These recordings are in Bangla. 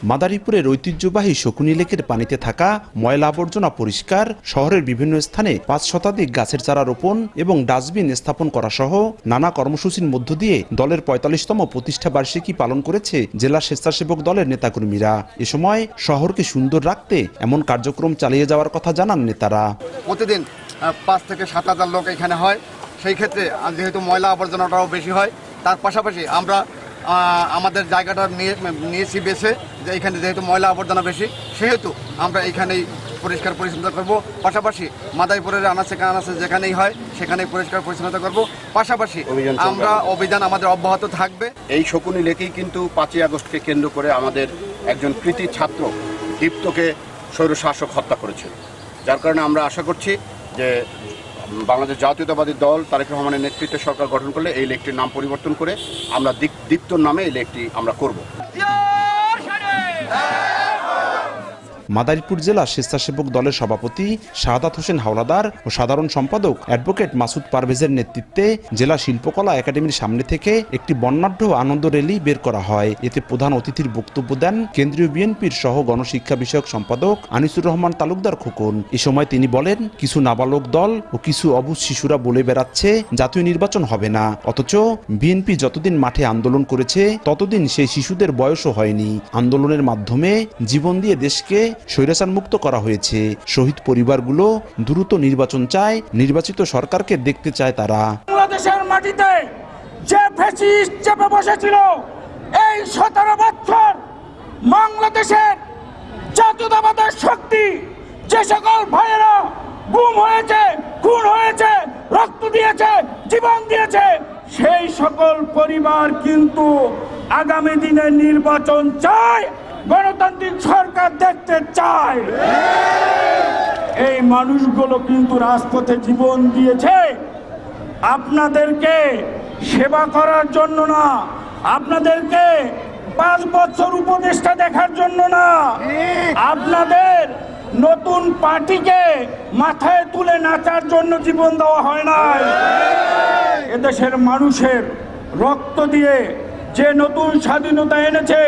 মাদারীপুরের ঐতিহ্যবাহী শকুনি লেকের পানিতে থাকা ময়লা আবর্জনা পরিষ্কার, শহরের বিভিন্ন স্থানে 5 শতাধিক গাছের চারা রোপণ এবং ডাস্টবিন স্থাপন করা সহ নানা কর্মসূচির মধ্য দিয়ে দলের 45তম প্রতিষ্ঠা বার্ষিকী পালন করেছে জেলা স্বেচ্ছাসেবক দলের নেতাকর্মীরা। এ সময় শহরকে সুন্দর রাখতে এমন কার্যক্রম চালিয়ে যাওয়ার কথা জানান নেতারা। প্রতিদিন 5 থেকে 7,000 লোক এখানে হয়। সেই ক্ষেত্রে যেহেতু ময়লা আবর্জনাটাও বেশি হয়, তার পাশাপাশি আমরা আমাদের জায়গাটা নিয়েছি বেছে যে এখানে যেহেতু ময়লা আবর্জনা বেশি, সেহেতু আমরা এইখানেই পরিষ্কার পরিচ্ছন্নতা করব। পাশাপাশি মাদারীপুরের আনাচে কানাচে যেখানেই হয় সেখানেই পরিষ্কার পরিচ্ছন্নতা করব। পাশাপাশি আমরা অভিযান আমাদের অব্যাহত থাকবে। এই শকুনি লেকেই কিন্তু 5ই আগস্টকে কেন্দ্র করে আমাদের একজন কৃতি ছাত্র দীপ্তকে স্বৈরশাসক হত্যা করেছে, যার কারণে আমরা আশা করছি যে বাংলাদেশ জাতীয়তাবাদী দল তারেক রহমানের নেতৃত্বে সরকার গঠন করলে এই লেকটির নাম পরিবর্তন করে আমরা দীপ্তর নামে এই লেকটি আমরা করব। মাদারীপুর জেলা স্বেচ্ছাসেবক দলের সভাপতি শাহাদাত হোসেন হাওলাদার ও সাধারণ সম্পাদক অ্যাডভোকেট মাসুদ পারভেজের নেতৃত্বে জেলা শিল্পকলা একাডেমির সামনে থেকে একটি বর্ণাঢ্য আনন্দ র্যালি বের করা হয়। এতে প্রধান অতিথির বক্তব্য দেন কেন্দ্রীয় বিএনপির সহ গণশিক্ষা বিষয়ক সম্পাদক আনিসুর রহমান তালুকদার খোকন। এ সময় তিনি বলেন, কিছু নাবালক দল ও কিছু অবুঝ শিশুরা বলে বেড়াচ্ছে জাতীয় নির্বাচন হবে না, অথচ বিএনপি যতদিন মাঠে আন্দোলন করেছে ততদিন সেই শিশুদের বয়সও হয়নি। আন্দোলনের মাধ্যমে জীবন দিয়ে দেশকে স্বৈরাচার মুক্ত করা হয়েছে। শহীদ পরিবারগুলো দ্রুত নির্বাচন চায়, নির্বাচিত সরকারকে দেখতে চায় তারা। বাংলাদেশের মাটিতে যে ফ্যাসিস্ট চেপে বসেছিল, এই 17 বছর বাংলাদেশের জাতীয়তাবাদের শক্তি, যে সকল ভাইয়েরা গুম হয়েছে, খুন হয়েছে, রক্ত দিয়েছে, জীবন দিয়েছে, সেই সকল পরিবার কিন্তু আগামী দিনে নির্বাচন চায়, গণতান্ত্রিক সরকার দেখতে চায়। এই মানুষগুলো কিন্তু রাজপথে জীবন দিয়েছে আপনাদেরকে সেবা করার জন্য না, আপনাদেরকে 5 বছর উপদেষ্টা দেখার জন্য না, আপনাদের নতুন পার্টিকে মাথায় তুলে নাচার জন্য জীবন দেওয়া হয় না। এদেশের মানুষের রক্ত দিয়ে যে নতুন স্বাধীনতা এনেছে,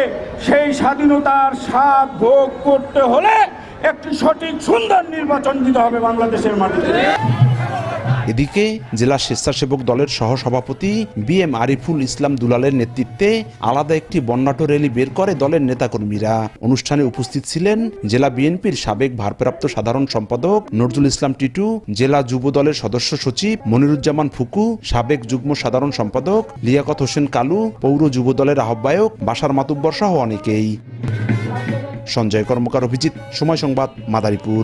সেই স্বাধীনতার স্বাদ ভোগ করতে হলে একটি সঠিক সুন্দর নির্বাচন দিতে হবে বাংলাদেশের মাটিতে। এদিকে জেলা স্বেচ্ছাসেবক দলের সহসভাপতি বিএম আরিফুল ইসলাম দুলালের নেতৃত্বে আলাদা একটি বর্ণাঢ্য র্যালি বের করে দলের নেতাকর্মীরা। অনুষ্ঠানে উপস্থিত ছিলেন জেলা বিএনপির সাবেক ভারপ্রাপ্ত সাধারণ সম্পাদক নজরুল ইসলাম টিটু, জেলা যুব দলের সদস্য সচিব মনিরুজ্জামান ফুকু, সাবেক যুগ্ম সাধারণ সম্পাদক লিয়াকত হোসেন কালু, পৌর যুব দলের আহ্বায়ক বাশার মাতুব্বর সহ অনেকেই। সঞ্জয় কর্মকার, অভিজিৎ, সময় সংবাদ, মাদারীপুর।